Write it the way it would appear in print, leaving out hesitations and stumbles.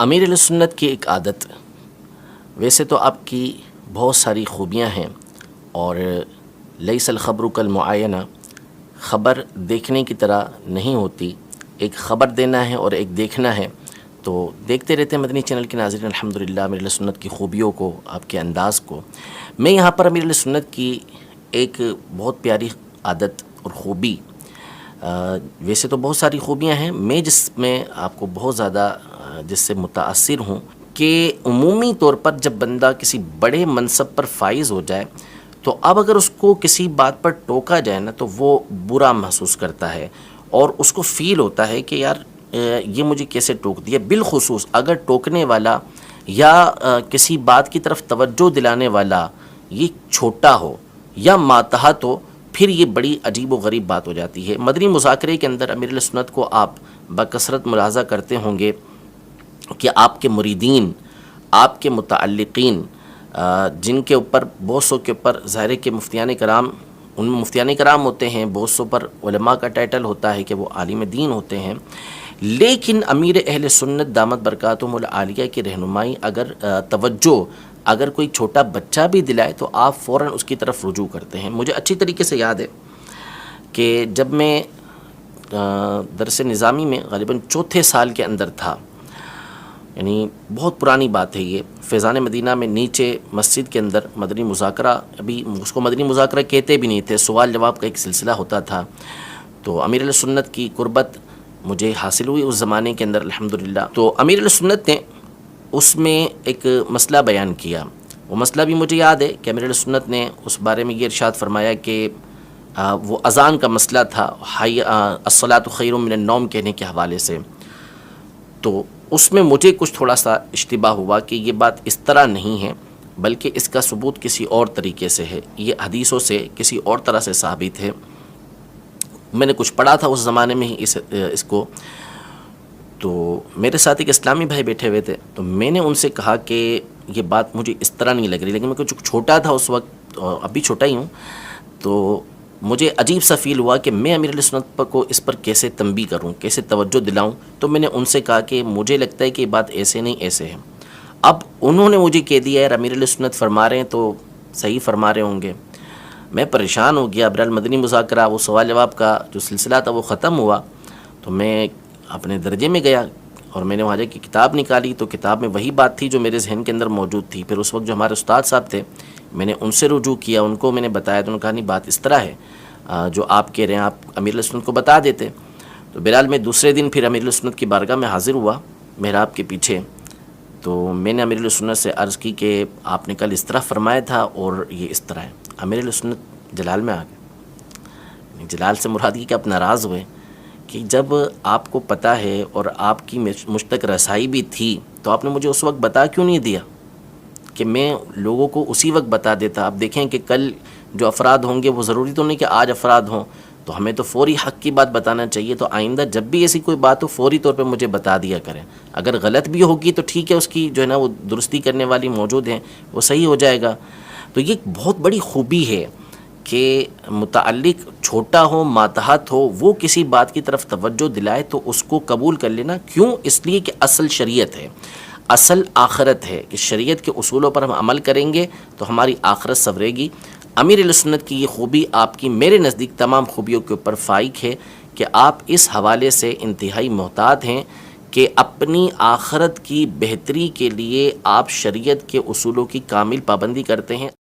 امیر اہل سنت کی ایک عادت، ویسے تو آپ کی بہت ساری خوبیاں ہیں، اور لیس الخبر کالمعائنہ، خبر دیکھنے کی طرح نہیں ہوتی، ایک خبر دینا ہے اور ایک دیکھنا ہے۔ تو دیکھتے رہتے ہیں مدنی چینل کے ناظرین الحمدللہ امیر اہل سنت کی خوبیوں کو، آپ کے انداز کو۔ میں یہاں پر امیر اہل سنت کی ایک بہت پیاری عادت اور خوبی، ویسے تو بہت ساری خوبیاں ہیں، میں جس میں آپ کو بہت زیادہ جس سے متاثر ہوں کہ عمومی طور پر جب بندہ کسی بڑے منصب پر فائز ہو جائے تو اب اگر اس کو کسی بات پر ٹوکا جائے نا تو وہ برا محسوس کرتا ہے، اور اس کو فیل ہوتا ہے کہ یار یہ مجھے کیسے ٹوک دیا، بالخصوص اگر ٹوکنے والا یا کسی بات کی طرف توجہ دلانے والا یہ چھوٹا ہو یا ماتحت ہو، پھر یہ بڑی عجیب و غریب بات ہو جاتی ہے۔ مدنی مذاکرے کے اندر امیر اہل سنت کو آپ بکثرت ملاحظہ کرتے ہوں گے کہ آپ کے مریدین، آپ کے متعلقین، جن کے اوپر بہت سو کے اوپر ظاہر ہے کہ مفتیان کرام، ان میں مفتیان کرام ہوتے ہیں، بہت سو پر علماء کا ٹائٹل ہوتا ہے کہ وہ عالم دین ہوتے ہیں، لیکن امیر اہل سنت دامت برکاتہم العالیہ کی رہنمائی توجہ اگر کوئی چھوٹا بچہ بھی دلائے تو آپ فوراً اس کی طرف رجوع کرتے ہیں۔ مجھے اچھی طریقے سے یاد ہے کہ جب میں درس نظامی میں غالباً چوتھے سال کے اندر تھا، یعنی بہت پرانی بات ہے یہ، فیضان مدینہ میں نیچے مسجد کے اندر مدنی مذاکرہ، ابھی اس کو مدنی مذاکرہ کہتے بھی نہیں تھے، سوال جواب کا ایک سلسلہ ہوتا تھا۔ تو امیر اہل سنت کی قربت مجھے حاصل ہوئی اس زمانے کے اندر الحمدللہ۔ تو امیر اہل سنت نے اس میں ایک مسئلہ بیان کیا، وہ مسئلہ بھی مجھے یاد ہے کہ امیر اہل سنت نے اس بارے میں یہ ارشاد فرمایا کہ وہ اذان کا مسئلہ تھا، الصلاۃ خیر من النوم کہنے کے حوالے سے۔ تو اس میں مجھے کچھ تھوڑا سا اشتباہ ہوا کہ یہ بات اس طرح نہیں ہے، بلکہ اس کا ثبوت کسی اور طریقے سے ہے، یہ حدیثوں سے کسی اور طرح سے ثابت ہے۔ میں نے کچھ پڑھا تھا اس زمانے میں ہی اس کو، تو میرے ساتھ ایک اسلامی بھائی بیٹھے ہوئے تھے، تو میں نے ان سے کہا کہ یہ بات مجھے اس طرح نہیں لگ رہی، لیکن میں کچھ چھوٹا تھا اس وقت، اب بھی چھوٹا ہی ہوں، تو مجھے عجیب سا فیل ہوا کہ میں امیر اہل سنت کو اس پر کیسے تنبیہ کروں، کیسے توجہ دلاؤں۔ تو میں نے ان سے کہا کہ مجھے لگتا ہے کہ یہ بات ایسے نہیں ایسے ہے۔ اب انہوں نے مجھے کہہ دیا یار امیر اہل سنت فرما رہے ہیں تو صحیح فرما رہے ہوں گے۔ میں پریشان ہو گیا، بہرحال مدنی مذاکرہ وہ سوال جواب کا جو سلسلہ تھا وہ ختم ہوا، تو میں اپنے درجے میں گیا اور میں نے وہاں جا کے کتاب نکالی، تو کتاب میں وہی بات تھی جو میرے ذہن کے اندر موجود تھی۔ پھر اس وقت جو ہمارے استاد صاحب تھے، میں نے ان سے رجوع کیا، ان کو میں نے بتایا، تو انہوں نے کہا نہیں بات اس طرح ہے جو آپ کہہ رہے ہیں، آپ امیر اہل سنت کو بتا دیتے۔ تو بہرحال میں دوسرے دن پھر امیر اہل سنت کی بارگاہ میں حاضر ہوا محراب کے پیچھے، تو میں نے امیر اہل سنت سے عرض کی کہ آپ نے کل اس طرح فرمایا تھا اور یہ اس طرح ہے۔ امیر اہل سنت جلال میں آ گئے، جلال سے مراد یہ کہ آپ ناراض ہوئے کہ جب آپ کو پتہ ہے اور آپ کی مجھ تک رسائی بھی تھی تو آپ نے مجھے اس وقت بتا کیوں نہیں دیا کہ میں لوگوں کو اسی وقت بتا دیتا۔ آپ دیکھیں کہ کل جو افراد ہوں گے وہ ضروری تو نہیں کہ آج افراد ہوں، تو ہمیں تو فوری حق کی بات بتانا چاہیے، تو آئندہ جب بھی ایسی کوئی بات ہو فوری طور پہ مجھے بتا دیا کریں، اگر غلط بھی ہوگی تو ٹھیک ہے، اس کی جو ہے نا وہ درستی کرنے والی موجود ہیں، وہ صحیح ہو جائے گا۔ تو یہ ایک بہت بڑی خوبی ہے کہ متعلق چھوٹا ہو ماتحت ہو، وہ کسی بات کی طرف توجہ دلائے تو اس کو قبول کر لینا۔ کیوں؟ اس لیے کہ اصل شریعت ہے، اصل آخرت ہے، کہ شریعت کے اصولوں پر ہم عمل کریں گے تو ہماری آخرت سنورے گی۔ امیر اہل سنت کی یہ خوبی آپ کی میرے نزدیک تمام خوبیوں کے اوپر فائق ہے کہ آپ اس حوالے سے انتہائی محتاط ہیں کہ اپنی آخرت کی بہتری کے لیے آپ شریعت کے اصولوں کی کامل پابندی کرتے ہیں۔